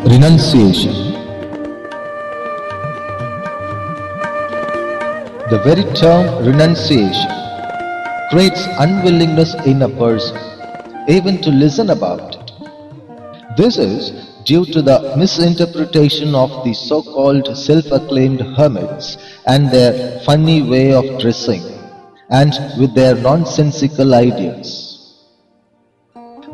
Renunciation. The very term renunciation creates unwillingness in a person even to listen about it. This is due to the misinterpretation of the so-called self-acclaimed hermits and their funny way of dressing and with their nonsensical ideas.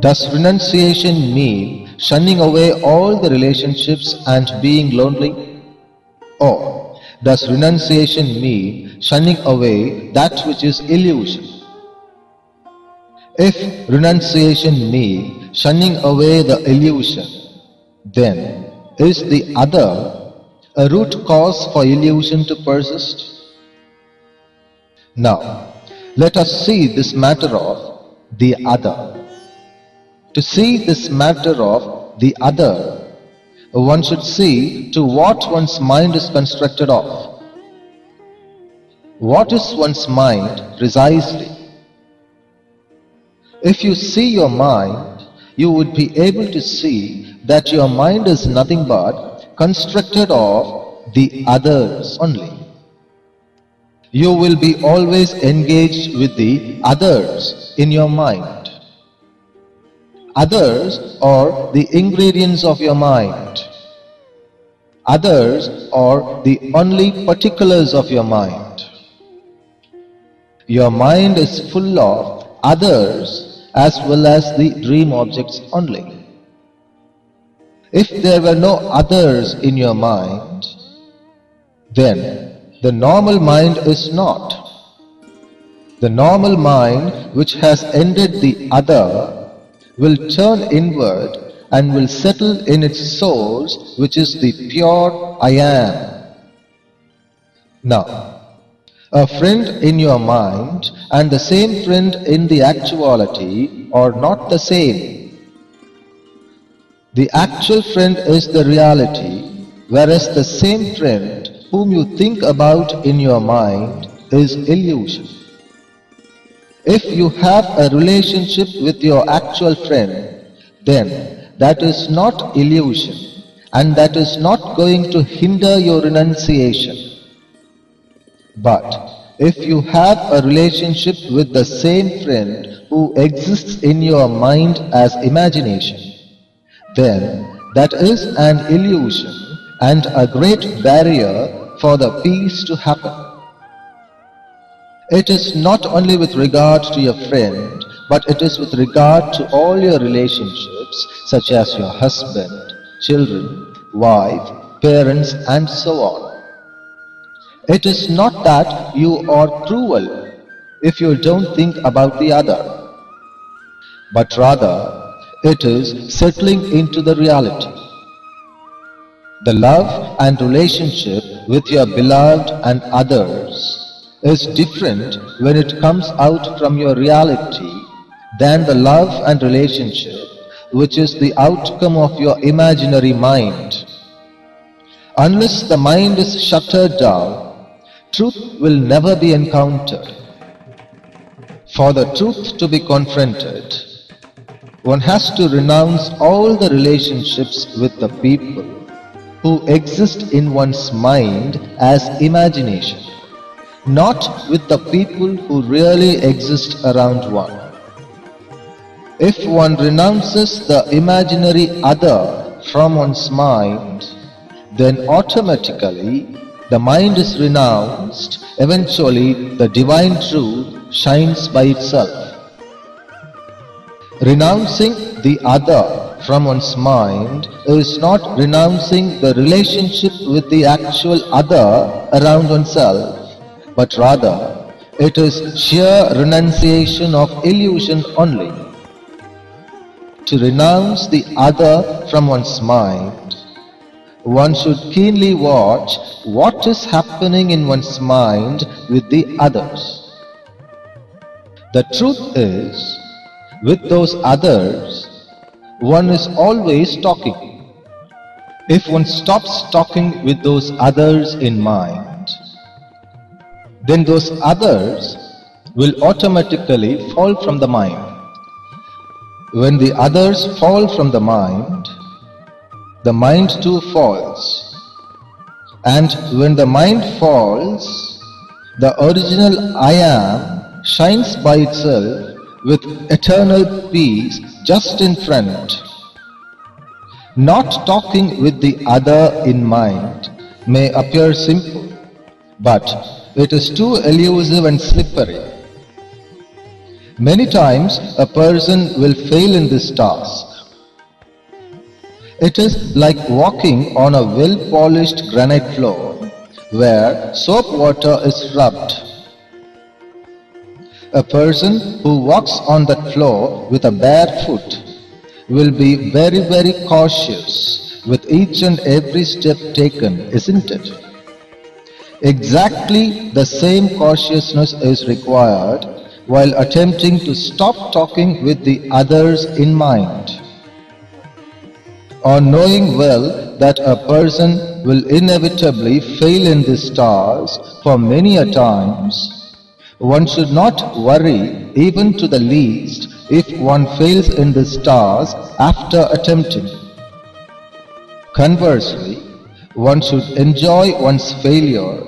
Does renunciation mean shunning away all the relationships and being lonely? Or does renunciation mean shunning away that which is illusion? If renunciation means shunning away the illusion, then is the other a root cause for illusion to persist? Now, let us see this matter of the other. To see this matter of the other, one should see to what one's mind is constructed of. What is one's mind precisely? If you see your mind, you would be able to see that your mind is nothing but constructed of the others only. You will be always engaged with the others in your mind. Others are the ingredients of your mind. Others are the only particulars of your mind. Your mind is full of others as well as the dream objects only. If there were no others in your mind, then the normal mind is not. The normal mind which has ended the other will turn inward and will settle in its source, which is the pure I am. Now, a friend in your mind and the same friend in the actuality are not the same. The actual friend is the reality, whereas the same friend whom you think about in your mind is illusion. If you have a relationship with your actual friend, then that is not illusion and that is not going to hinder your renunciation. But if you have a relationship with the same friend who exists in your mind as imagination, then that is an illusion and a great barrier for the peace to happen. It is not only with regard to your friend, but it is with regard to all your relationships, such as your husband, children, wife, parents, and so on. It is not that you are cruel if you don't think about the other, but rather it is settling into the reality. The love and relationship with your beloved and others is different when it comes out from your reality than the love and relationship which is the outcome of your imaginary mind. Unless the mind is shuttered down, truth will never be encountered. For the truth to be confronted, one has to renounce all the relationships with the people who exist in one's mind as imagination, not with the people who really exist around one. If one renounces the imaginary other from one's mind, then automatically the mind is renounced. Eventually the divine truth shines by itself. Renouncing the other from one's mind is not renouncing the relationship with the actual other around oneself, but rather it is sheer renunciation of illusion only. To renounce the other from one's mind, one should keenly watch what is happening in one's mind with the others. The truth is, with those others, one is always talking. If one stops talking with those others in mind, then those others will automatically fall from the mind. When the others fall from the mind, the mind too falls. And when the mind falls, the original I am shines by itself with eternal peace just in front. Not talking with the other in mind may appear simple, but it is too elusive and slippery. Many times a person will fail in this task. It is like walking on a well-polished granite floor where soap water is rubbed. A person who walks on that floor with a bare foot will be very, very cautious with each and every step taken, isn't it? Exactly the same cautiousness is required while attempting to stop talking with the others in mind. Or knowing well that a person will inevitably fail in this task for many a times, one should not worry even to the least if one fails in this task after attempting. Conversely, one should enjoy one's failure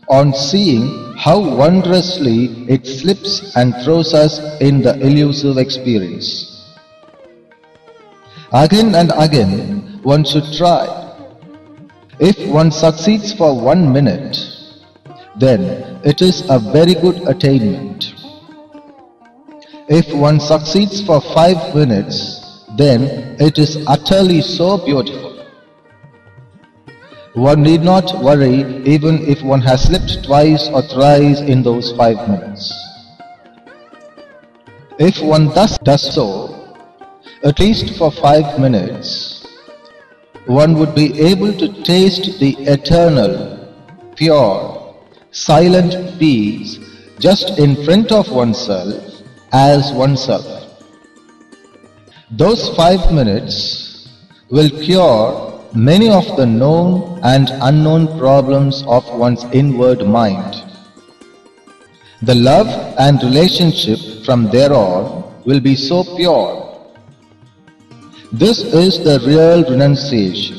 on seeing how wondrously it slips and throws us in the elusive experience. Again and again, one should try. If one succeeds for 1 minute, then it is a very good attainment. If one succeeds for 5 minutes, then it is utterly so beautiful. One need not worry even if one has slipped twice or thrice in those 5 minutes. If one thus does so, at least for 5 minutes, one would be able to taste the eternal, pure, silent peace just in front of oneself as oneself. Those 5 minutes will cure many of the known and unknown problems of one's inward mind. The love and relationship from there on will be so pure. This is the real renunciation.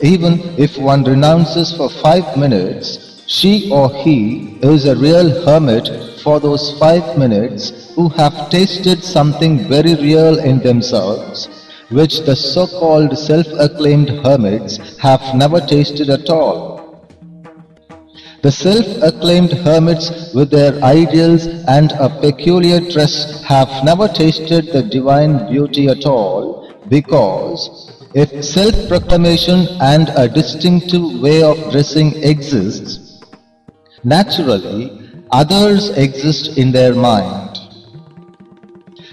Even if one renounces for 5 minutes, she or he is a real hermit for those 5 minutes who have tasted something very real in themselves, which the so-called self-acclaimed hermits have never tasted at all. The self-acclaimed hermits with their ideals and a peculiar dress have never tasted the divine beauty at all, because if self-proclamation and a distinctive way of dressing exists, naturally others exist in their mind.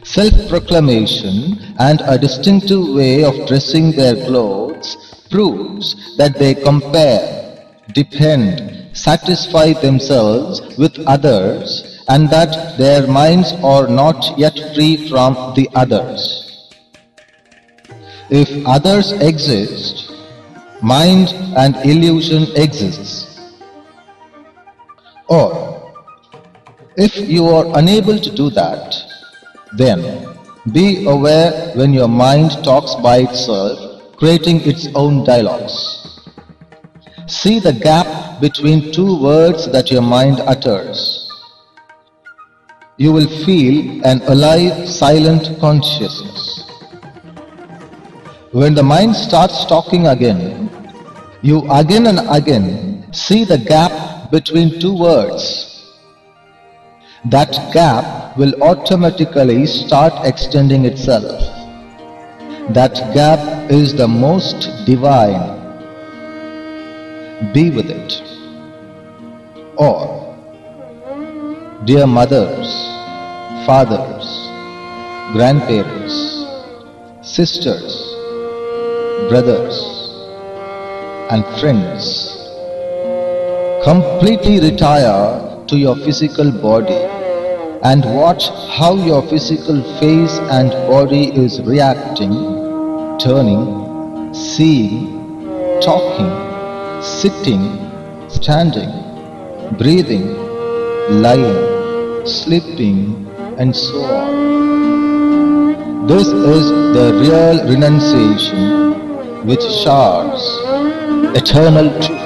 Self-proclamation and a distinctive way of dressing their clothes proves that they compare, depend, satisfy themselves with others, and that their minds are not yet free from the others. If others exist, mind and illusion exists. Or, if you are unable to do that, then be aware when your mind talks by itself, creating its own dialogues. See the gap between two words that your mind utters. You will feel an alive, silent consciousness. When the mind starts talking again, you again and again see the gap between two words. That gap will automatically start extending itself. That gap is the most divine. Be with it. Or, dear mothers, fathers, grandparents, sisters, brothers, and friends, completely retire to your physical body and watch how your physical face and body is reacting, turning, seeing, talking, sitting, standing, breathing, lying, sleeping, and so on. This is the real renunciation with shards, eternal truth.